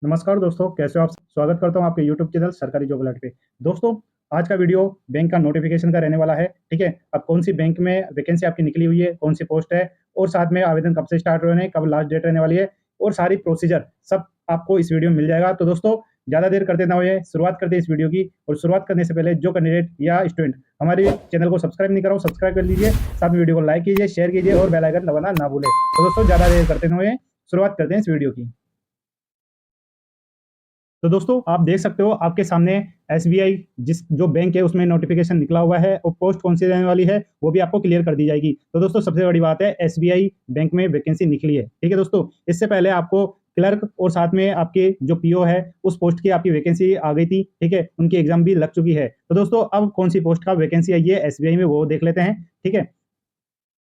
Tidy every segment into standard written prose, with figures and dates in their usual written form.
नमस्कार दोस्तों, कैसे हो आप? स्वागत करता हूँ आपके यूट्यूब चैनल सरकारी जॉब अलर्ट पे। दोस्तों, आज का वीडियो बैंक का नोटिफ़िकेशन का रहने वाला है, ठीक है? अब कौन-सी बैंक में वैकेंसी आपकी निकली हुई है, कौन-सी पोस्ट है और साथ में आवेदन कब से स्टार्ट होने हैं, कब लास्ट डेट रहने वाली है और सारी प्रोसीजर सब आपको इस वीडियो में मिल जाएगा। तो दोस्तों, ज़्यादा देर करते ना हुए शुरुआत करते हैं इस वीडियो की। और शुरुआत करने से पहले जो कैंडिडेट या स्टूडेंट हमारे चैनल को सब्सक्राइब नहीं करा हो, सब्सक्राइब कर लीजिए, साथ में वीडियो को लाइक कीजिए, शेयर कीजिए और बेल आइकन दबाना ना भूलें। तो दोस्तों, ज़्यादा देर करते ना हुए शुरुआत करते हैं इस वीडियो की। तो दोस्तों, आप देख सकते हो आपके सामने एसबीआई जिस जो बैंक है उसमें नोटिफ़िकेशन निकला हुआ है और पोस्ट कौन-सी रहने वाली है, वो भी आपको क्लियर कर दी जाएगी। तो दोस्तों, सबसे बड़ी बात है एसबीआई बैंक में वैकेंसी निकली है, ठीक है दोस्तों? इससे पहले आपको क्लर्क और साथ में आपके जो पीओ है, उस पोस्ट की आपकी वैकेंसी आ गई थी, ठीक है? उनकी एग्ज़ाम भी लग चुकी है। तो दोस्तों, अब कौन-सी पोस्ट का वैकेंसी आई है एसबीआई में वो देख लेते हैं, ठीक है?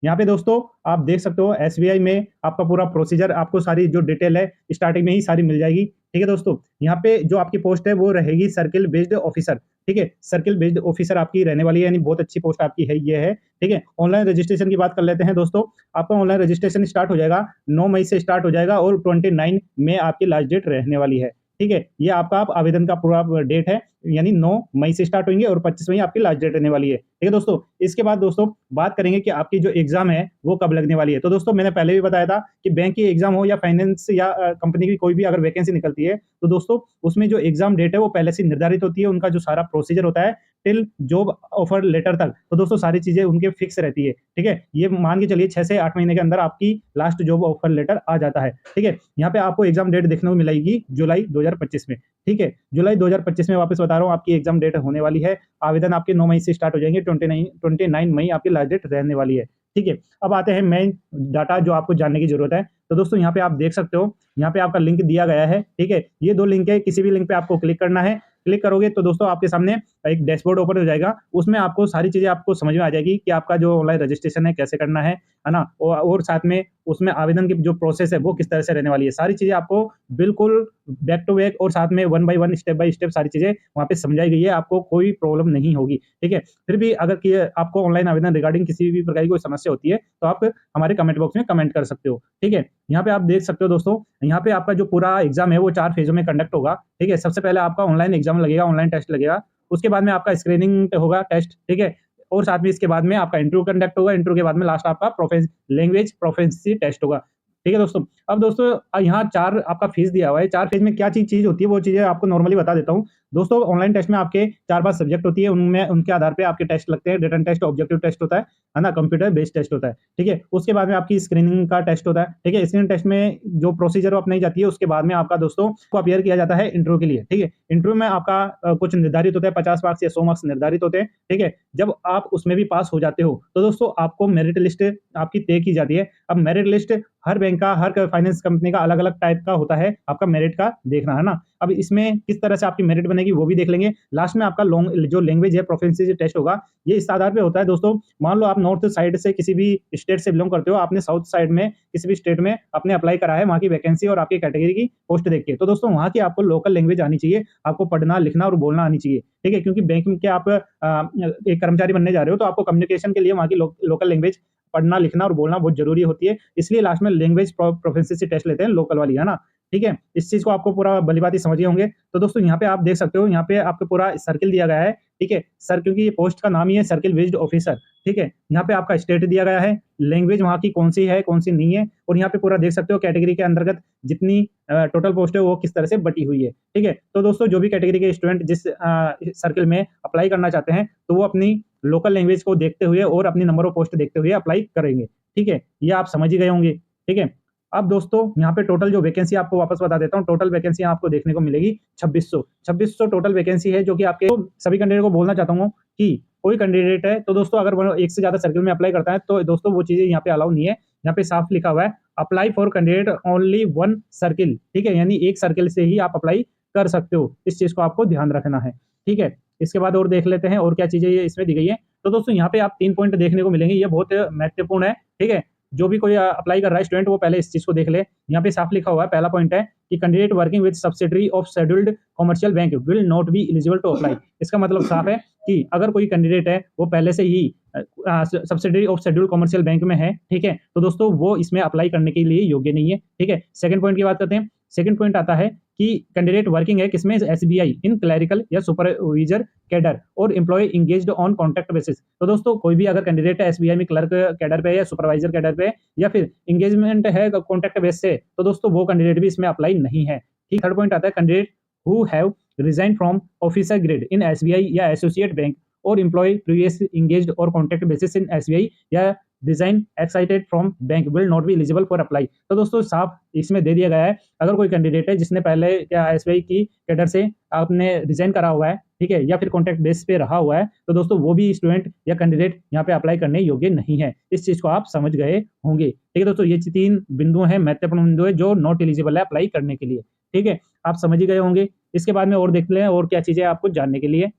यहाँ पे दोस्तों आप देख सकते हो एसबीआई में आपका पूरा प्रोसीजर आपको सारी जो डिटेल है स्टार्टिंग में ही सारी मिल जाएगी। ठीक है दोस्तों? यहाँ पे जो आपकी पोस्ट है वो रहेगी सर्किल बेस्ड ऑफिसर, ठीक है? सर्किल बेस्ड ऑफिसर आपकी रहने वाली है यानी बहुत अच्छी पोस्ट आपकी है ये है, ठीक है? ऑनलाइन रजिस्ट्रेशन की बात कर लेते हैं दोस्तों। आपका ऑनलाइन रजिस्ट्रेशन स्टार्ट हो जाएगा 9 मई से स्टार्ट हो जाएगा और 29 में आपकी लास्ट डेट रहने वाली है। ठीक है? ये आपका आप आवेदन का पूरा डेट है यानी 9 मई से स्टार्ट होंगे और 25 मई आपकी लास्ट डेट रहने वाली है। ठीक है दोस्तों? इसके बाद दोस्तों बात करेंगे कि आपकी जो एग्ज़ाम है वो कब लगने वाली है। तो दोस्तों मैंने पहले भी बताया था कि बैंक की एग्ज़ाम हो या फाइनेंस या कंपनी की कोई भी अगर वैकेंसी निकलती है, तो दोस्तों उसमें जो एग्ज़ाम डेट है वो पहले से निर्धारित होती है। उनका जो सारा प्रोसीजर होता है टिल जॉब ऑफर लेटर तक। तो दोस्तों सारी चीज़ें उनके फिक्स रहती है। ठीक है? ये मान के चलिए 6 से 8 महीने के अंदर आपकी लास्ट जॉब ऑफर लेटर आ जाता है। ठीक है? यहाँ पे आपको एग्ज़ाम डेट देखने को मिलेगी जुलाई 2025 में। ठीक है? जुलाई 2025 में वापस बता रहा हूँ आपकी एग्ज़ाम डेट होने वाली है। आवेदन आपके 9 मई से स्टार्ट हो जाएँगे, 29 मई आपकी लास्ट डेट रहने वाली है। ठीक है? अब आते हैं मेन डाटा जो आपको जानने की ज़रूरत है। तो दोस्तों यहाँ पे आप देख सकते हो, यहाँ पे आपका लिंक दिया गया है, ठीक है? ये 2 लिंक है, किसी भी लिंक पे आपको क्लिक करना है। क्लिक करोगे तो दोस्तों आपके सामने एक डैशबोर्ड ओपन हो जाएगा। उसमें आपको सारी चीज़ें आपको समझ में आ जाएगी कि आपका जो ऑनलाइन रजिस्ट्रेशन है कैसे करना है ना? और साथ में उसमें आवेदन की जो प्रोसेस है वो किस तरह से रहने वाली है। सारी चीज़ें आपको बिल्कुल बैक टू बैक और साथ में one by one, step by step सारी चीज़ें वहाँ पे समझाई गई है, आपको कोई प्रॉब्लम नहीं होगी, ठीक है? फिर भी अगर कि आपको ऑनलाइन आवेदन रिगार्डिंग किसी भी प्रकार की कोई समस्या होती है, तो आप हमारे कमेंट बॉक्स में कमेंट कर सकते हो, ठीक है? यहाँ पे आप देख सकते हो दोस्तों, यहाँ पे आपका जो पूरा एग्ज़ाम है वो 4 फेज़ों में कंडक्ट होगा, ठीक है? सबसे पहले आपका ऑनलाइन एग्ज़ाम लगेगा, ऑनलाइन टेस्ट लगेगा, उसके बाद में आपका स्क्रीनिंग होगा टेस्ट, ठीक है? और साथ में इसके बाद में आपका इंटरव्यू कंडक्ट होगा, इंटरव्यू के बाद में लास्ट आपका लैंग्वेज प्रोफिशिएंसी टेस्ट होगा, ठीक है दोस्तों? अब दोस्तों यहाँ 4 आपका फ़ेज़ दिया हुआ है, 4 फ़ेज़ में क्या चीज़ होती है, वो चीज़ें आपको नॉर्मली बता देता हूँ। दोस्तों ऑनलाइन टेस्ट में आपके 4-5 सब्जेक्ट होती है, उनमें उनके आधार पे आपके टेस्ट लगते हैं, रिटन टेस्ट, ऑब्जेक्टिव टेस्ट होता है ना? कंप्यूटर बेस्ड टेस्ट होता है, ठीक है? उसके बाद में आपकी स्क्रीनिंग का टेस्ट होता है, ठीक है? स्क्रीनिंग टेस्ट में जो प्रोसीजर अपनाई जाती है, उसके बाद में आपका दोस्तों को अपीयर किया जाता है इंटरव्यू के लिए, ठीक है? इंटरव्यू में आपका कुछ निर्धारित होता है, 50 मार्क्स या 100 मार्क्स निर्धारित होते हैं, ठीक है? जब आप उसमें भी पास हो जाते हो, तो दोस्तों आपको मेरिट लिस्ट आपकी तय की जाती है। अब मेरिट लिस्ट हर बैंक का, हर फाइनेंस कंपनी का अलग-अलग टाइप का होता है, आपका मेरिट का देखना, है ना? अब इसमें किस तरह से आपकी मेरिट बनेगी वो भी देख लेंगे। लास्ट में आपका जो लैंग्वेज है प्रोफिशिएंसी टेस्ट होगा, ये इस आधार पे होता है दोस्तों, मान लो आप नॉर्थ साइड से किसी भी स्टेट से बिलॉन्ग करते हो, आपने साउथ साइड में किसी भी स्टेट में आपने अप्लाई करा है, वहाँ की वैकेंसी और आपकी कैटेगरी की पोस्ट देख के। तो दोस्तों वहाँ की आपको लोकल लैंग्वेज आनी चाहिए, आपको पढ़ना, लिखना और बोलना आनी चाहिए, ठीक है? क्योंकि बैंक में क्या आप एक कर्मचारी बनने जा रहे हो, तो आपको कम्युनिकेशन के लिए वहाँ की लोकल लैंग्वेज पढ़ना, लिखना और बोलना बहुत ज़रूरी होती है। इसलिए लास्ट में लैंग्वेज प्रोफिशिएंसी टेस्ट लेते हैं लोकल वाली, है ना? ठीक है? इस चीज़ को आपको पूरा भली-भाँति समझ गए होंगे। तो दोस्तों यहाँ पे आप देख सकते हो, यहाँ पे आपको पूरा सर्किल दिया गया है, ठीक है? क्योंकि ये पोस्ट का नाम ही है सर्किल बेस्ड ऑफिसर, ठीक है? यहाँ पे आपका स्टेट दिया गया है, लैंग्वेज वहाँ की कौन-सी है, कौन-सी नहीं है और यहाँ पे पूरा देख सकते हो कैटेगरी के अंतर्गत जितनी टोटल पोस्ट है वो किस तरह से बटी हुई है, ठीक है? तो दोस्तों जो भी कैटेगरी के स्टूडेंट जिस सर्किल में अप्लाई करना चाहते हैं, तो वो अपनी लोकल लैंग्वेज को देखते हुए और अपनी नंबर ऑफ पोस्ट देखते हुए अप्लाई करेंगे, ठीक है? ये आप समझ ही गए होंगे, ठीक है? अब दोस्तों यहाँ पे टोटल जो वैकेंसी आपको वापस बता देता हूँ, टोटल वैकेंसी आपको देखने को मिलेगी 2600 2600 टोटल वैकेंसी है जो कि आपके सभी कैंडिडेट को बोलना चाहता हूँ कि कोई कैंडिडेट है तो दोस्तों अगर वो एक से ज़्यादा सर्किल में अप्लाई करता है तो दोस्तों वो चीज़ें यहाँ पे अलाउ नहीं है। यहाँ पे साफ लिखा हुआ है apply for candidate only one circle, ठीक है? यानी एक सर्किल से ही आप अप्लाई कर सकते हो। इस चीज़ को आपको ध्यान रखना है, ठीक है? इसके बाद और देख लेते हैं और क्या चीज़ें ये इसमें दी गई है। तो दोस्तों यहाँ पे आप 3 पॉइंट देखने को मिलेंगे, ये बहुत महत्वपूर्ण है, ठीक है? जो भी कोई अप्लाई कर रहा है स्टूडेंट वो पहले इस चीज़ को देख ले। यहाँ पे साफ लिखा हुआ है, पहला पॉइंट है कि candidate working with subsidiary of scheduled commercial bank will not be eligible to apply. इसका मतलब साफ है कि अगर कोई कैंडिडेट है वो पहले से ही subsidiary of scheduled commercial bank में है, ठीक है? तो दोस्तों वो इसमें अप्लाई करने के लिए योग्य नहीं है, ठीक है? सेकंड पॉइंट की बात करते हैं। सेकंड पॉइंट आता है कि कैंडिडेट वर्किंग है किसमें, एसबीआई इन क्लरिकल या सुपरवाइजर कैडर और employ engaged on contract basis. तो दोस्तों कोई भी अगर कैंडिडेट है एसबीआई में क्लर्क कैडर पे या सुपरवाइजर कैडर पे या फिर इंगेजमेंट है कॉन्ट्रैक्ट बेस से, तो दोस्तों वो कैंडिडेट भी इसमें अप्लाई नहीं है। ठीक, थर्ड पॉइंट आता है candidate who have resign from officer grade in SBI या एसोसिएट बैंक और एम्प्लॉय प्रीवियस इंगेज्ड और कॉन्ट्रैक्ट बेसिस इन एसबीआई या design excited from bank will not be eligible for apply. तो दोस्तों साफ इसमें दे दिया गया है, अगर कोई कैंडिडेट है जिसने पहले क्या एसबीआई की कैडर से आपने रिजाइन करा हुआ है, ठीक है, या फिर कॉन्ट्रैक्ट बेस पे रहा हुआ है, तो दोस्तों वो भी स्टूडेंट या कैंडिडेट यहाँ पे अप्लाई करने योग्य नहीं है। इस चीज को आप समझ गए होंगे। ठीक है दोस्तों, ये 3 बिंदु हैं, महत्वपूर्ण बिंदु है जो नॉट एलिजिबल है अप्लाई करने के लिए। ठीक है, आप समझ ही गए होंगे। इसके बाद में और देख लें और क्या चीजें आपको जानने के लिए।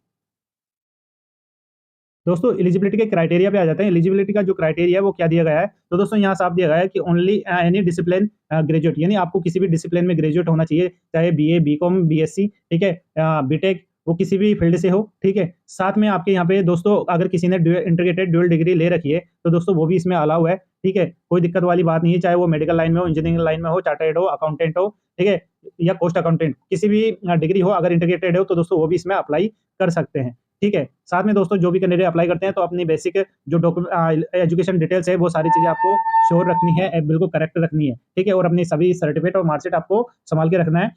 दोस्तों एलिजिबिलिटी के क्राइटेरिया पे आ जाते हैं। एलिजिबिलिटी का जो क्राइटेरिया है वो क्या दिया गया है, तो दोस्तों यहाँ साफ दिया गया है कि ओनली एनी डिसिप्लिन ग्रेजुएट, यानी आपको किसी भी डिसिप्लिन में ग्रेजुएट होना चाहिए, चाहे बीए, बीकॉम, बीएससी, ठीक है, बीटेक, वो किसी भी फील्ड से हो। ठीक है, साथ में आपके यहाँ पे दोस्तों अगर किसी ने इंटीग्रेटेड ड्यूअल डिग्री ले रखी है तो दोस्तों वो भी इसमें अलाउ है। ठीक है, कोई दिक्कत वाली बात नहीं है, चाहे वो मेडिकल लाइन में हो, इंजीनियरिंग लाइन में हो, चार्टर्ड हो, अकाउंटेंट हो, ठीक है, या कोस्ट अकाउंटेंट, किसी भी डिग्री हो, अगर इंटीग्रेटेड हो तो दोस्तों वो भी इसमें अप्लाई कर सकते हैं। ठीक है, साथ में दोस्तों जो भी कैंडिडेट अप्लाई करते हैं तो अपनी बेसिक जो एजुकेशन डिटेल्स है वो सारी चीज़ें आपको श्योर रखनी है, बिल्कुल करेक्ट रखनी है। ठीक है, और अपनी सभी सर्टिफिकेट और मार्कशीट आपको संभाल के रखना है।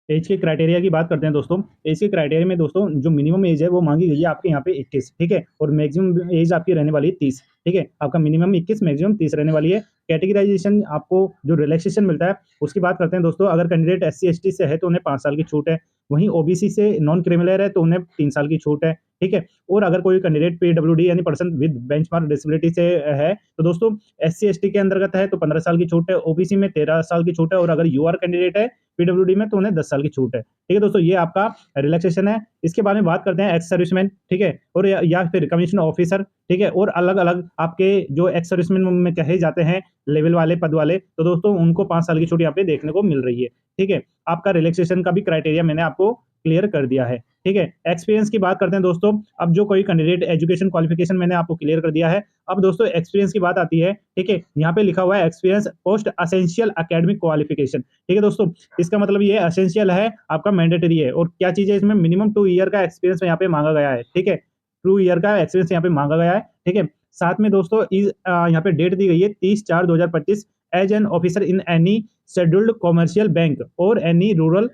एज के क्राइटेरिया की बात करते हैं दोस्तों। एज के क्राइटेरिया में दोस्तों जो मिनिमम एज है वो मांगी गई है आपके यहाँ पे 21, ठीक है, और मैक्सिमम एज आपकी रहने वाली है 30। ठीक है, आपका मिनिमम 21, मैक्सिमम 30 रहने वाली है। कैटेगराइजेशन आपको जो रिलैक्सेशन मिलता है उसकी बात करते हैं दोस्तों। अगर कैंडिडेट एससी एसटी से है तो उन्हें 5 साल की छूट है, वहीं ओबीसी से नॉन क्रिमिनल है तो उन्हें 3 साल की छूट है। ठीक है, और अगर कोई कैंडिडेट पीडब्ल्यूडी यानी पर्सन विद बेंचमार्क डिसेबिलिटी से है तो दोस्तों एससी एसटी के अंतर्गत है तो 15 साल की छूट है, ओबीसी में 13 साल की छूट है, और अगर यूआर कैंडिडेट है पीडब्ल्यूडी में तो उन्हें 10 साल की छूट है। ठीक है दोस्तों, ये आपका रिलैक्सेशन है। इसके बारे में बात करते हैं एक्स सर्विसमैन, ठीक है, और या फिर कमीशन ऑफिसर, ठीक है, और अलग अलग आपके जो एक्स सर्विसमैन में कहे जाते हैं लेवल वाले पद वाले, तो दोस्तों उनको 5 साल की छूट यहाँ पे देखने को मिल रही है। ठीक है, आपका रिलैक्सेशन का भी क्राइटेरिया मैंने आपको क्लियर कर दिया है। ठीक है, एक्सपीरियंस की बात करते हैं दोस्तों। अब जो कोई कैंडिडेट एजुकेशन क्वालिफिकेशन मैंने आपको क्लियर कर दिया है। अब दोस्तों एक्सपीरियंस की बात आती है। ठीक है, यहाँ पे लिखा हुआ है experience post essential academic qualification. ठीक है दोस्तों, इसका मतलब ये एसेंशियल है, आपका मैंडेटरी है, और क्या चीज है इसमें, मिनिमम 2 ईयर का एक्सपीरियंस यहाँ पे मांगा गया है। ठीक है, 2 ईयर का एक्सपीरियंस यहाँ पे मांगा गया है। ठीक है, साथ में दोस्तों यहाँ पे डेट दी गई है 30/4/2025 as an officer in any scheduled commercial bank और any rural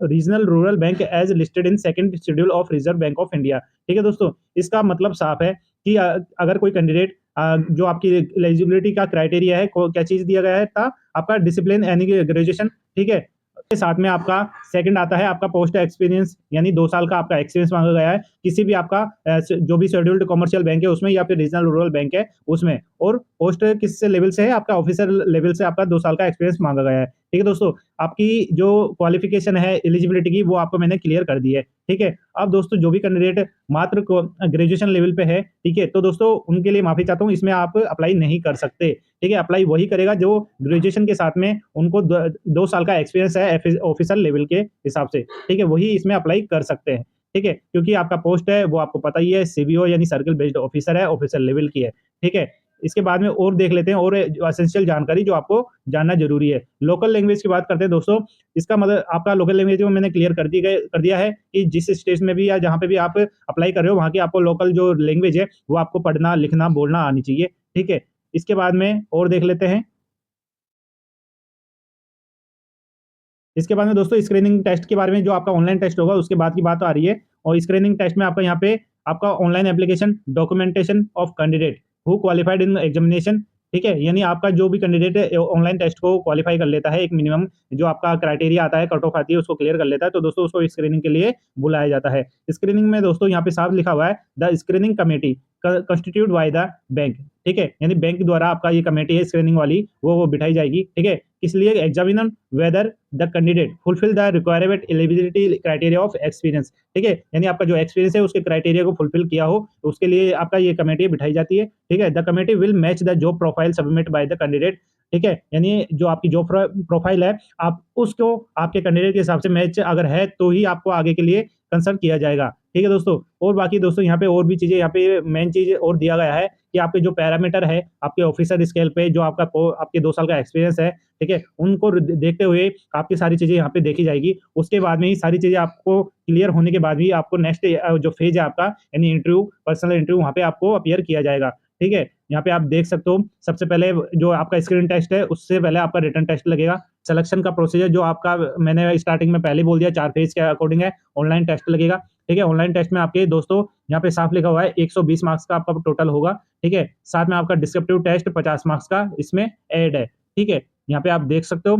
regional rural bank as listed in second schedule of reserve bank of India. ठीक है दोस्तों, इसका मतलब साफ है कि अगर कोई कैंडिडेट जो आपकी एलिजिबिलिटी का क्राइटेरिया है, क्या चीज दिया गया है था, आपका डिसिप्लिन यानी कि ग्रेजुएशन। ठीक है, के साथ में आपका सेकंड आता है आपका पोस्ट एक्सपीरियंस, यानी 2 साल का आपका एक्सपीरियंस मांगा गया है किसी भी आपका जो भी शेड्यूल्ड कमर्शियल बैंक है उसमें या फिर रीजनल रूरल बैंक है उसमें, और पोस्ट किस लेवल से है, आपका ऑफिसर लेवल से आपका 2 साल का एक्सपीरियंस मांगा गया है। ठीक है दोस्तों, आपकी जो क्वालिफिकेशन है एलिजिबिलिटी की वो आपको मैंने क्लियर कर दी है। ठीक है, अब दोस्तों जो भी कैंडिडेट मात्र ग्रेजुएशन लेवल पे है, ठीक है, तो दोस्तों उनके लिए माफी चाहता हूँ, इसमें आप अप्लाई नहीं कर सकते। ठीक है, अप्लाई वही करेगा जो ग्रेजुएशन के साथ में उनको 2 साल का एक्सपीरियंस है ऑफिसर लेवल के हिसाब से। ठीक है, वही इसमें अप्लाई कर सकते हैं। ठीक है, क्योंकि आपका पोस्ट है वो आपको पता ही है, सीबीओ यानी सर्किल बेस्ड ऑफिसर है, ऑफिसर लेवल की है। ठीक है, इसके बाद में और देख लेते हैं और एसेंशियल जानकारी जो आपको जानना जरूरी है। लोकल लैंग्वेज की बात करते हैं दोस्तों। इसका मतलब आपका लोकल लैंग्वेज में मैंने क्लियर कर दिया है कि जिस स्टेट में भी या जहाँ पे भी आप अप्लाई कर रहे हो वहाँ की आपको लोकल जो लैंग्वेज है वो आपको पढ़ना लिखना बोलना आनी चाहिए। ठीक है, इसके बाद में और देख लेते हैं। इसके बाद में दोस्तों स्क्रीनिंग टेस्ट के बारे में, जो आपका ऑनलाइन टेस्ट होगा उसके बाद की बात आ रही है, और स्क्रीनिंग टेस्ट में आपका यहाँ पे आपका online application documentation of candidate who qualified in examination. ठीक है, यानी आपका जो भी कैंडिडेट है ऑनलाइन टेस्ट को क्वालिफाई कर लेता है, एक मिनिमम जो आपका क्राइटेरिया आता है, कट ऑफ आती है, उसको क्लियर कर लेता है, तो दोस्तों उसको स्क्रीनिंग के लिए बुलाया जाता है। स्क्रीनिंग में दोस्तों यहाँ पे साफ लिखा हुआ है the screening committee constitute bye the bank. ठीक है, यानी बैंक द्वारा आपका ये कमेटी है स्क्रीनिंग वाली वो बिठाई जाएगी। ठीक है, इसलिए examiner whether the candidate fulfil the requirement eligibility criteria of experience. ठीक है, यानी आपका जो एक्सपीरियंस है उसके क्राइटेरिया को फुलफिल किया हो तो उसके लिए आपका ये कमेटी बिठाई जाती है। ठीक है, the committee will match the job profile submit by the candidate ठीक है? यानी जो आपकी जॉब प्रोफाइल है, आप उसको आपके कैंडिडेट के हिसाब से मैच अगर है, तो ही आपको आगे के लिए कंसल्ट किया जाएगा। ठीक है दोस्तों? और बाकी दोस्तों यहाँ पे और भी चीज़ें, यहाँ पे मेन चीज़ और दिया गया है कि आपके जो पैरामीटर है, आपके ऑफिसर स्केल पे जो आपके 2 साल का एक्सपीरियंस है, ठीक है? उनको देखते हुए आपकी सारी चीज़ें यहाँ पे देखी जाएगी। उसके बाद में ही सारी चीज़ें आपको क्लियर होने के बाद ही आपको नेक्स्ट जो फेज़ है आपका, यानी इंटरव्यू, पर्सनल इंटरव्यू, वहाँ पे आपको अपीयर किया जाएगा। ठीक है? यहाँ पे आप देख सकते हो, सबसे पहले जो आपका स्क्रीन टेस्ट है, उससे पहले आपका रिटन टेस्ट लगेगा। सिलेक्शन का प्रोसीजर जो आपका मैंने स्टार्टिंग में पहले ही बोल दिया, 4 फेज़ के अकॉर्डिंग है। ऑनलाइन टेस्ट लगेगा, ठीक है? ऑनलाइन टेस्ट में आपके दोस्तों यहाँ पे साफ लिखा हुआ है 120 मार्क्स का आपका टोटल होगा, ठीक है? साथ में आपका डिस्क्रिप्टिव टेस्ट 50 मार्क्स का इसमें ऐड है, ठीक है? यहाँ पे आप देख सकते हो,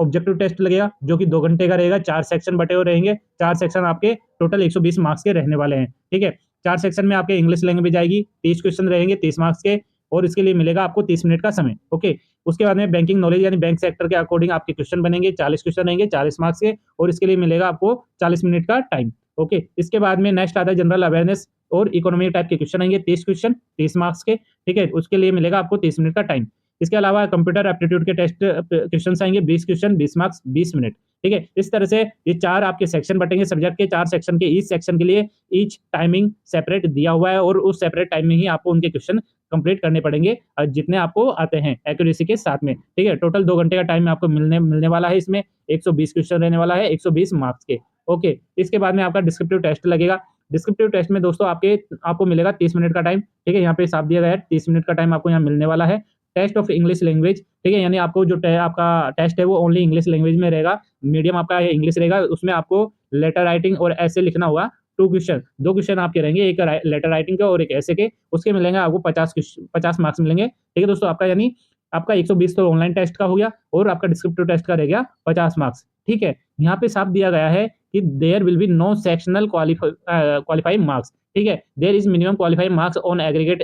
ऑब्जेक्टिव टेस्ट लगेगा जो कि 2 घंटे का रहेगा, 4 सेक्शन बटे हुए रहेंगे, 4 सेक्शन आपके टोटल 120 मार्क्स के रहने वाले हैं, ठीक है? 4 सेक्शन में आपके इंग्लिश लैंग्वेज आएगी, 30 क्वेश्चन रहेंगे 30 मार्क्स के, और इसके लिए मिलेगा आपको 30 मिनट का समय, ओके? उसके बाद में बैंकिंग नॉलेज यानी बैंक सेक्टर के अकॉर्डिंग आपके क्वेश्चन बनेंगे, 40 क्वेश्चन रहेंगे 40 मार्क्स के, और इसके लिए मिलेगा आपको 40 मिनट का टाइम, ओके? इसके बाद में नेक्स्ट आता है जनरल अवेयरनेस और इकोनॉमी टाइप के क्वेश्चन आएंगे, 30 क्वेश्चन 30 मार्क्स के, ठीक है? उसके लिए मिलेगा आपको 30 मिनट का टाइम। इसके अलावा कंप्यूटर एप्टीट्यूड के टेस्ट क्वेश्चन आएंगे, 20 क्वेश्चन 20 मार्क्स 20 मिनट, ठीक है? इस तरह से ये 4 आपके सेक्शन बटेंगे सब्जेक्ट के, 4 सेक्शन के, ईच सेक्शन के लिए ईच टाइमिंग सेपरेट दिया हुआ है, और उस सेपरेट टाइम में ही आपको उनके क्वेश्चन कंप्लीट करने पड़ेंगे, जितने आपको आते हैं एक्यूरेसी के साथ में, ठीक है? टोटल 2 घंटे का टाइम आपको मिलने मिलने वाला है इसमें, 120 क्वेश्चन रहने वाला है, 120 मार्क्स के, ओके? इसके बाद में आपका डिस्क्रिप्टिव टेस्ट लगेगा। डिस्क्रिप्टिव टेस्ट में दोस्तों आपको मिलेगा 30 मिनट का टाइम, ठीक है? यहाँ पे साफ दिया गया है 30 मिनट का टाइम आपको यहाँ मिलने वाला है। टेस्ट ऑफ इंग्लिश लैंग्वेज, ठीक है? यानी आपको जो आपका टेस्ट है वो ओनली इंग्लिश लैंग्वेज में रहेगा, मीडियम आपका इंग्लिश रहेगा, उसमें आपको लेटर राइटिंग और ऐसे लिखना होगा। 2 क्वेश्चन, 2 क्वेश्चन आपके रहेंगे, एक लेटर राइटिंग के और एक ऐसे के, उसके मिलेंगे आपको 50 मार्क्स मिलेंगे, ठीक है दोस्तों? आपका यानी आपका 120 तो ऑनलाइन टेस्ट का हो गया, और आपका डिस्क्रिप्टिव टेस्ट का रह गया 50 मार्क्स, ठीक है? यहाँ पे साफ दिया गया है कि there will be no sectional qualifying marks, ठीक है? There is minimum qualifying marks on aggregate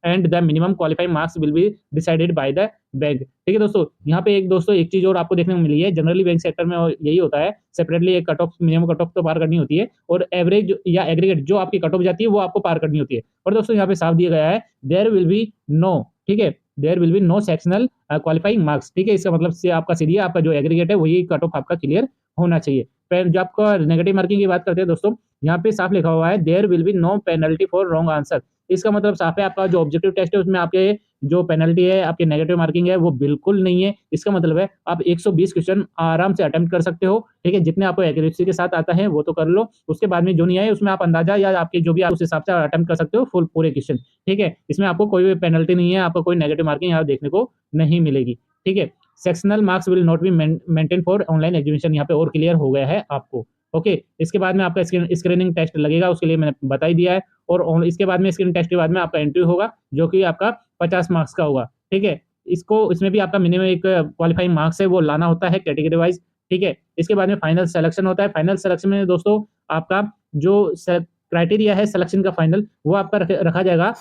and the minimum qualifying marks will be decided by the bank, ठीक है दोस्तों? यहाँ पे एक चीज और आपको देखने को मिली है, जनरली बैंक सेक्टर में यही होता है, सेपरेटली एक cut off, minimum cut off तो पार करनी होती है, और एवरेज या एग्रीगेट जो आपकी कट ऑफ जाती है वो आपको पार करनी होती है। और दोस्तों यहाँ पे साफ दिया गया है देयर विल बी नो, ठीक है? There will be no sectional qualifying marks, ठीक है? इसका मतलब से आपका सीधी आपका जो एग्रीगेट है वही कट ऑफ आपका क्लियर होना चाहिए। फिर जो आपका नेगेटिव मार्किंग की बात करते हैं दोस्तों, यहाँ पे साफ लिखा हुआ है there will be no penalty for wrong answer. इसका मतलब साफ है, आपका जो ऑब्जेक्टिव टेस्ट है उसमें आपके जो पेनल्टी है, आपकी नेगेटिव मार्किंग है, वो बिल्कुल नहीं है। इसका मतलब है आप 120 क्वेश्चन आराम से अटेम्प्ट कर सकते हो, ठीक है? जितने आपको एक्यूरेसी के साथ आता है वो तो कर लो, उसके बाद में जो नहीं आए उसमें आप अंदाजा या आपके जो भी आप उस हिसाब से अटेम्प्ट कर सकते हो फुल पूरे क्वेश्चन, ठीक है? इसमें आपको कोई भी पेनल्टी नहीं है, आपको कोई नेगेटिव मार्किंग यहाँ देखने को नहीं मिलेगी, ठीक है? Sectional marks will not be maintain for online examination, यहाँ पे और क्लियर हो गया है आपको, ओके? इसके बाद में आपका स्क्रीनिंग टेस्ट लगेगा, उसके लिए मैंने बता ही दिया है, और इसके बाद में स्क्रीनिंग टेस्ट के बाद में आपका इंटरव्यू होगा जो कि आपका 50 मार्क्स का होगा, ठीक है? इसमें भी आपका मिनिमम एक क्वालिफाइंग मार्क्स है वो लाना होता है कैटेगरी वाइज, ठीक है? इसके बाद में फाइनल सिलेक्शन होता है। फाइनल सिलेक्शन में दोस्तों आपका जो क्राइटेरिया है सिलेक्शन का फाइनल, वो आपका रखा जाएगा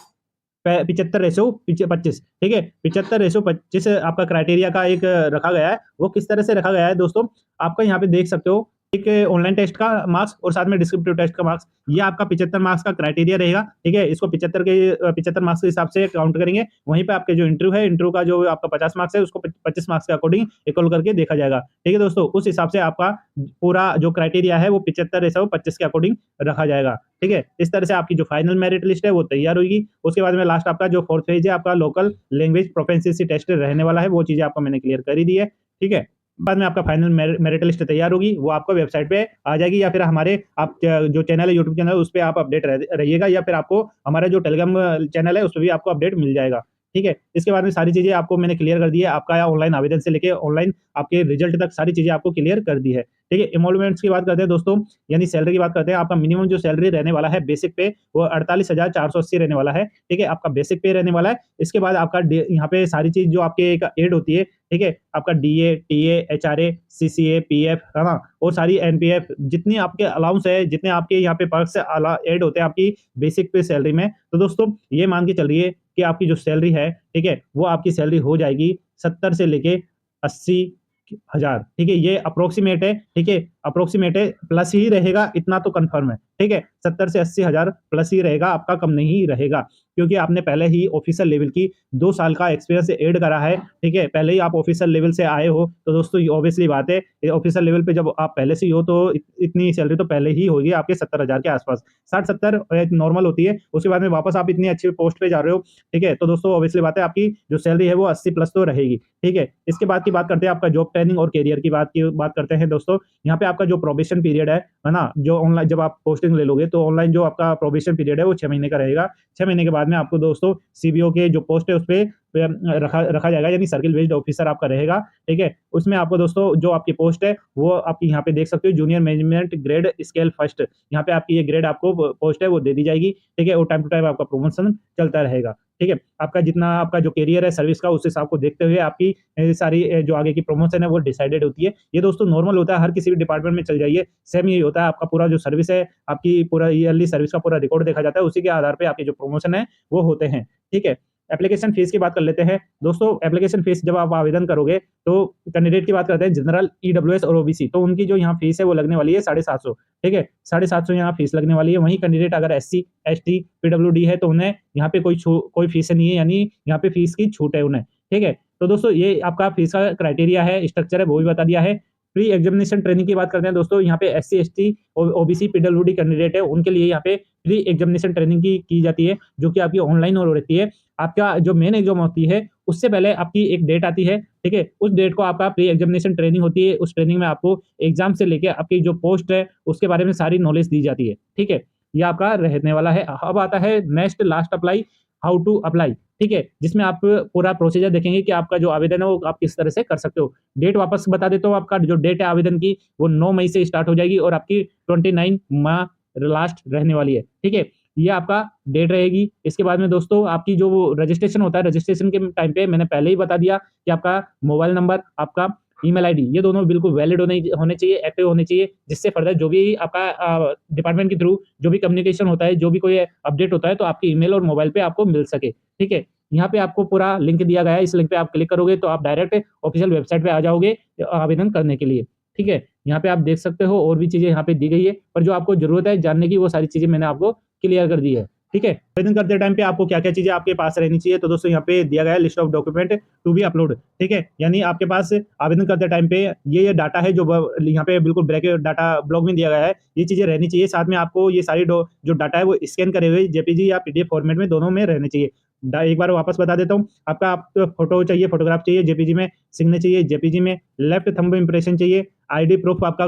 75/25, ठीक है? 75/25 आपका क्राइटेरिया का एक रखा गया है। वो किस तरह से रखा गया है दोस्तों, आपका यहाँ पे देख सकते हो, एक ऑनलाइन टेस्ट का मार्क्स और साथ में डिस्क्रिप्टिव टेस्ट का मार्क्स, ये आपका 75 मार्क्स का क्राइटेरिया रहेगा, ठीक है? इसको 75 मार्क्स के हिसाब से काउंट करेंगे। वहीं पे आपके जो इंटरव्यू है, इंटरव्यू का जो आपका 50 मार्क्स है उसको 25 मार्क्स के अकॉर्डिंग इक्वल करके देखा जाएगा, ठीक है दोस्तों? उस हिसाब से आपका पूरा जो क्राइटेरिया है वो 75/25 के अकॉर्डिंग रखा जाएगा, ठीक है? इस तरह से आपकी जो फाइनल मेरिट लिस्ट है वो तैयार होगी। उसके बाद में लास्ट आपका जो 4th फेज है, आपका लोकल लैंग्वेज प्रोफिशिएंसी टेस्ट रहने वाला है, वो चीजें आपको मैंने क्लियर कर ही दी है, ठीक है? बाद में आपका फाइनल मेरिट लिस्ट तैयार होगी, वो आपको वेबसाइट पे आ जाएगी, या फिर हमारे आप जो चैनल है, यूट्यूब चैनल, उस पे आप अपडेट रहिएगा, या फिर आपको हमारा जो टेलीग्राम चैनल है उस पे भी आपको अपडेट मिल जाएगा, ठीक है? इसके बाद में सारी चीजें आपको मैंने क्लियर कर दी है, आपका ऑनलाइन आवेदन से लेके ऑनलाइन आपके रिजल्ट तक सारी चीजें आपको क्लियर कर दी है, ठीक है? इमोलमेंट्स की बात करते हैं दोस्तों, यानी सैलरी की बात करते हैं। आपका मिनिमम जो सैलरी रहने वाला है बेसिक पे, वो 48,480 रहने वाला है, ठीक है? आपका बेसिक पे रहने वाला है। इसके बाद आपका यहाँ पे सारी चीज जो आपके एक एड होती है, ठीक है? आपका DA, TA, HRA, CCA, PF, है ना? और सारी एनपीएफ, जितनी आपके अलाउंस है, जितने आपके यहाँ पे पर्क्स ऐड होते हैं आपकी बेसिक पे सैलरी में, तो दोस्तों ये मान के चलिए कि आपकी जो सैलरी है, ठीक है? वो आपकी सैलरी हो जाएगी 70 से लेके 80,000, ठीक है? ये अप्रोक्सीमेट है, ठीक है? अप्रोक्सीमेट है, प्लस ही रहेगा, इतना तो कंफर्म है, ठीक है। 70 से 80 हजार प्लस ही रहेगा, आपका कम नहीं रहेगा, क्योंकि आपने पहले ही ऑफिसर लेवल की 2 साल का एक्सपीरियंस ऐड करा है, ठीक है। पहले ही आप ऑफिसर लेवल से आए हो, तो दोस्तों ये ऑब्वियसली बात है, ऑफिसर लेवल पे जब आप पहले से ही हो तो इतनी सैलरी तो पहले ही होगी आपके 70,000 के आसपास। 60-70 नॉर्मल होती है, उसके बाद में वापस आप इतनी अच्छी पोस्ट पे जा रहे हो, ठीक है। तो दोस्तों ऑब्वियसली बात है, आपकी जो सैलरी है वो 80 प्लस तो रहेगी, ठीक है। इसके बाद की बात करते हैं, आपका जॉब ट्रेनिंग और करियर की बात करते हैं दोस्तों। यहाँ पे आपका जो प्रोबेशन पीरियड है ना, जो ऑनलाइन जब आप पोस्टिंग ले लोगे तो ऑनलाइन जो आपका प्रोबेशन पीरियड है वो 6 महीने का रहेगा। 6 महीने के बाद में आपको दोस्तों सीबीओ के जो पोस्ट है उसपे रखा रखा जाएगा, यानी सर्किल बेस्ड ऑफिसर आपका रहेगा, ठीक है। उसमें आपको दोस्तों जो आपकी पोस्ट है वो आपकी यहाँ पे देख सकते हो, junior management grade scale first, यहाँ पे आपकी ये ग्रेड आपको पोस्ट है वो दे दी जाएगी, ठीक है। और टाइम टू टाइम आपका प्रमोशन चलता रहेगा, ठीक है। आपका जितना आपका जो करियर है सर्विस का, उस हिसाब को देखते हुए आपकी सारी जो आगे की प्रमोशन है वो डिसाइडेड होती है। ये दोस्तों नॉर्मल होता है, हर किसी भी डिपार्टमेंट में चल जाइए, सेम यही होता है। आपका पूरा जो सर्विस है, आपकी पूरा ईयरली सर्विस का पूरा रिकॉर्ड देखा जाता है, उसी के आधार पे आपके जो प्रमोशन है वो होते हैं, ठीक है। एप्लीकेशन फीस की बात कर लेते हैं दोस्तों। एप्लीकेशन फीस जब आप आवेदन करोगे तो कैंडिडेट की बात करते हैं, जनरल, ईडब्ल्यूएस और ओबीसी, तो उनकी जो यहाँ फीस है वो लगने वाली है 750, ठीक है। 750 यहाँ फीस लगने वाली है। वहीं कैंडिडेट अगर एससी, एसटी, पीडब्ल्यूडी है तो उन्हें यहाँ पे कोई फीस नहीं है, यानी यहाँ पे फीस की छूट है उन्हें, ठीक है। तो दोस्तों ये आपका फीस का क्राइटेरिया है, स्ट्रक्चर है, वो भी बता दिया है। प्री एग्जामिनेशन ट्रेनिंग की बात करते हैं दोस्तों। यहाँ पे एससी, एसटी और ओबीसी, पीडब्ल्यूडी कैंडिडेट है, उनके लिए यहाँ पे प्री एग्जामिनेशन ट्रेनिंग की जाती है, जो कि आपकी ऑनलाइन और रहती है। आपका जो मेन एग्जाम होती है उससे पहले आपकी एक डेट आती है, ठीक है। उस डेट को आपका प्री एग्जामिनेशन ट्रेनिंग होती है। उस ट्रेनिंग में आपको एग्जाम से लेके आपकी जो पोस्ट है उसके बारे में सारी नॉलेज दी जाती है, ठीक है। ये आपका रहने वाला है। अब आता है next last apply, how to apply, ठीक है, जिसमें आप पूरा प्रोसीजर देखेंगे कि आपका जो आवेदन है वो आप किस तरह से कर सकते हो। डेट वापस बता देता हूँ, आपका जो डेट है आवेदन की वो 9 मई से स्टार्ट हो जाएगी और आपकी 29 माह लास्ट रहने वाली है, ठीक है। ये आपका डेट रहेगी। इसके बाद में दोस्तों आपकी जो रजिस्ट्रेशन होता है, रजिस्ट्रेशन के टाइम पे मैंने पहले ही बता दिया कि आपका मोबाइल नंबर, आपका ईमेल आईडी, ये दोनों बिल्कुल वैलिड होने चाहिए, एक्टिव होने चाहिए, जिससे फर्दर जो भी आपका डिपार्टमेंट के थ्रू जो भी कम्युनिकेशन होता है, जो भी कोई अपडेट होता है, तो आपके ईमेल और मोबाइल पे आपको मिल सके, ठीक है। यहाँ पे आपको पूरा लिंक दिया गया है, इस लिंक पे आप क्लिक करोगे तो आप डायरेक्ट ऑफिशियल वेबसाइट पे आ जाओगे आवेदन करने के लिए, ठीक है। यहाँ पे आप देख सकते हो और भी चीजें यहाँ पे दी गई है, पर जो आपको जरूरत है जानने की वो सारी चीजें मैंने आपको क्लियर कर दी है, ठीक है। आवेदन करते टाइम पे आपको क्या क्या चीजें आपके पास रहनी चाहिए, तो दोस्तों यहाँ पे दिया गया है list of document to be upload, ठीक है। यानी आपके पास आवेदन करते टाइम पे ये डाटा है जो यहाँ पे बिल्कुल ब्रैकेट डाटा ब्लॉक में दिया गया है, ये चीजें रहनी चाहिए। साथ में आपको ये सारी जो डाटा है वो स्कैन करे हुए जेपीजी या पीडीएफ फॉर्मेट में दोनों में रहने चाहिए। एक बार वापस बता देता हूँ, आपका आप फोटो चाहिए, फोटोग्राफ चाहिए जेपीजी में, सिग्नेचर चाहिए जेपीजी में, लेफ्ट थंब इंप्रेशन चाहिए, आईडी प्रूफ आपका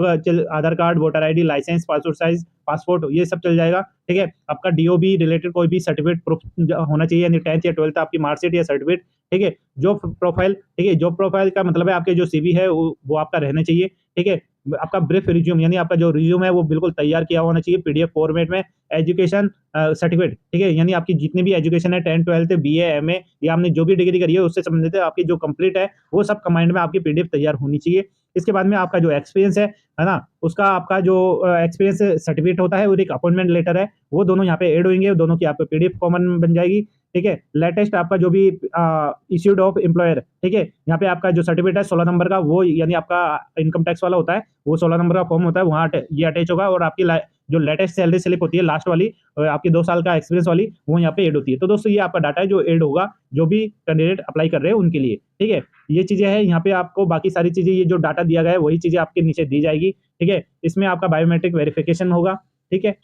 Aadhaar card, voter ID, licence, passport size passport, ये सब चल जाएगा, ठीक है। आपका डीओबी रिलेटेड कोई भी सर्टिफिकेट प्रूफ होना चाहिए, यानी 10th या 12th आपकी मार्कशीट या सर्टिफिकेट, ठीक है। जॉब प्रोफाइल, ठीक है, जॉब प्रोफाइल का मतलब है आपके जो सीवी है वो आपका रहना चाहिए, ठीक है। आपका ब्रीफ रिज्यूम, यानी आपका जो रिज्यूम है वो बिल्कुल तैयार किया होना चाहिए पीडीएफ फॉर्मेट में। एजुकेशन सर्टिफिकेट, ठीक है, यानी आपकी जितनी भी एजुकेशन है 10th 12th बीए एमए या आपने जो भी डिग्री करी है उससे संबंधित आपकी जो कंप्लीट है वो सब कमांड में आपकी पीडीएफ तैयार होनी चाहिए। इसके बाद में आपका जो एक्सपीरियंस है ना, उसका आपका जो एक्सपीरियंस सर्टिफिकेट होता है और एक अपॉइंटमेंट लेटर है, वो दोनों यहाँ पे ऐड होंगे, दोनों की आपको पीडीएफ कॉमन बन जाएगी, ठीक है। लेटेस्ट आपका जो भी इश्यूड ऑफ एम्प्लॉयर, ठीक है, यहाँ पे आपका जो सर्टिफिकेट है 16 नंबर का, वो यानी आपका इनकम टैक्स वाला होता है, वो 16 नंबर का फॉर्म होता है, वहाँ ये अटैच होगा। और आपकी जो लेटेस्ट सैलरी स्लिप होती है लास्ट वाली, आपकी 2 साल का एक्सपीरियंस वाली, वो यहाँ पे ऐड होती है। तो दोस्तों ये आपका डाटा है जो ऐड होगा, जो भी कैंडिडेट अप्लाई कर रहे हैं उनके लिए, ठीक है। ये चीजें हैं यहाँ पे, आपको बाकी सारी चीजें, ये जो डाटा दिया गया है वही चीजें आपके नीचे दी जाएगी, ठीक है। इसमें आपका बायोमेट्रिक वेरिफिकेशन होगा, ठीक है।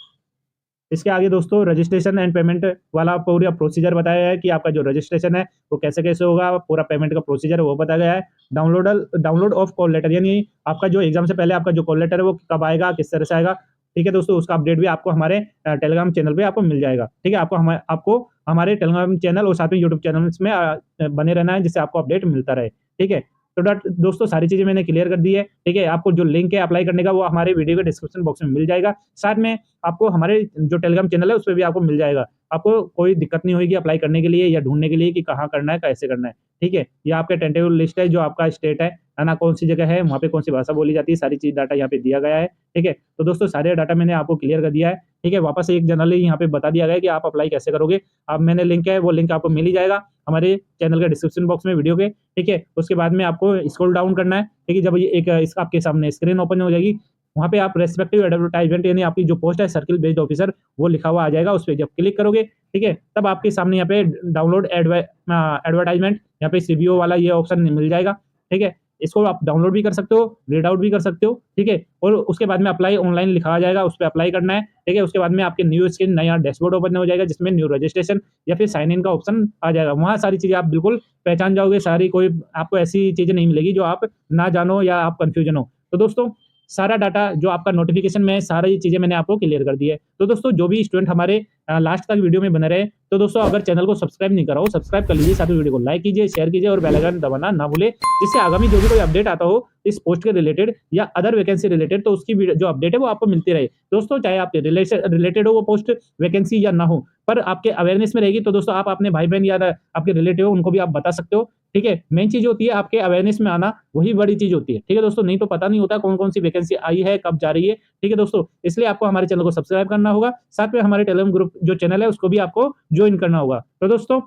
इसके आगे दोस्तों रजिस्ट्रेशन एंड पेमेंट वाला पूरा प्रोसीजर बताया है कि आपका जो रजिस्ट्रेशन है वो कैसे कैसे होगा, पूरा पेमेंट का प्रोसीजर है वो बताया गया है। डाउनलोड ऑफ कॉल लेटर, यानी आपका जो एग्जाम से पहले आपका जो कॉल लेटर है वो कब आएगा, किस तरह से आएगा, ठीक है दोस्तों। उसका अपडेट भी आपको हमारे टेलीग्राम चैनल पे आपको मिल जाएगा, ठीक है। आपको हमारे टेलीग्राम चैनल और साथ में यूट्यूब चैनल में बने रहना है, जिससे आपको अपडेट मिलता रहे, ठीक है। तो दोस्तों सारी चीजें मैंने क्लियर कर दी है, ठीक है। आपको जो लिंक है अप्लाई करने का वो हमारे वीडियो के डिस्क्रिप्शन बॉक्स में मिल जाएगा। साथ में आपको हमारे जो टेलीग्राम चैनल है उस पर भी आपको मिल जाएगा। आपको कोई दिक्कत नहीं होगी अप्लाई करने के लिए या ढूंढने के लिए कि कहाँ करना है, कैसे करना है, ठीक है। ये आपका टेंटेटिव लिस्ट है, जो आपका स्टेट है ना, कौन सी जगह है, वहाँ पे कौन सी भाषा बोली जाती है, सारी चीज डाटा यहाँ पे दिया गया है, ठीक है। तो दोस्तों सारे डाटा मैंने आपको क्लियर कर दिया है, ठीक है। वापस एक जनरली यहाँ पे बता दिया गया है कि आप अप्लाई कैसे करोगे। अब मैंने लिंक है, वो लिंक आपको मिल ही जाएगा हमारे चैनल के डिस्क्रिप्शन बॉक्स में वीडियो के, ठीक है। उसके बाद में आपको स्क्रॉल डाउन करना है, ठीक है। जब ये एक इसका आपके सामने स्क्रीन ओपन हो जाएगी, वहाँ पे आप रेस्पेक्टिव एडवर्टाइजमेंट यानी आपकी जो पोस्ट है सर्किल बेस्ड ऑफिसर वो लिखा हुआ आ जाएगा। उस पे जब क्लिक करोगे, ठीक है, तब आपके सामने यहाँ पे डाउनलोड एडवर्टाइजमेंट यहाँ पे सीबीओ वाला ये ऑप्शन मिल जाएगा, ठीक है। इसको आप डाउनलोड भी कर सकते हो, रीड आउट भी कर सकते हो, ठीक है। और उसके बाद में अप्लाई ऑनलाइन लिखा आ जाएगा, उस पे अप्लाई करना है, ठीक है। उसके बाद में आपके न्यू स्क्रीन नया डैशबोर्ड ओपन हो जाएगा जिसमें न्यू रजिस्ट्रेशन या फिर साइन इन का ऑप्शन आ जाएगा। वहाँ सारी चीज़ें आप बिल्कुल पहचान जाओगे, सारी कोई आपको ऐसी चीज़ें नहीं मिलेगी जो आप ना जानो या आप कन्फ्यूजन हो। तो दोस्तों सारा डाटा जो आपका नोटिफिकेशन में है, सारी चीज़ें मैंने आपको क्लियर कर दी है। तो दोस्तों जो भी स्टूडेंट हमारे लास्ट तक वीडियो में बने रहे, तो दोस्तों अगर चैनल को सब्सक्राइब नहीं करा हो, सब्सक्राइब कर लीजिए, साथ ही वीडियो को लाइक कीजिए, शेयर कीजिए और बेल आइकन दबाना ना भूलें, जिससे आगामी जो भी कोई अपडेट आता हो इस पोस्ट के रिलेटेड या अदर वैकेंसी रिलेटेड, तो उसकी जो अपडेट है वो आपको मिलती रहे। दोस्तों चाहे आपके रिलेटेड हो वो पोस्ट वैकेंसी या ना हो, पर आपके अवेयरनेस में रहेगी, तो दोस्तों आप अपने भाई बहन या आपके रिलेटिव हो उनको भी आप बता सकते हो, ठीक है। मेन चीज़ होती है आपके अवेयरनेस में आना, वही बड़ी चीज़ होती है, ठीक है दोस्तों। नहीं तो पता नहीं होता कौन-कौन सी वैकेंसी आई है, कब जा रही है, ठीक है दोस्तों। इसलिए आपको हमारे चैनल को सब्सक्राइब करना होगा, साथ में हमारे टेलीग्राम ग्रुप जो चैनल है उसको भी आपको जॉइन करना होगा। तो दोस्तों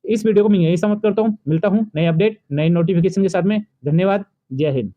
इस वीडियो को मैं यहीं समाप्त करता हूँ, मिलता हूँ नए अपडेट, नए नोटिफिकेशन के साथ में। धन्यवाद, जय हिंद।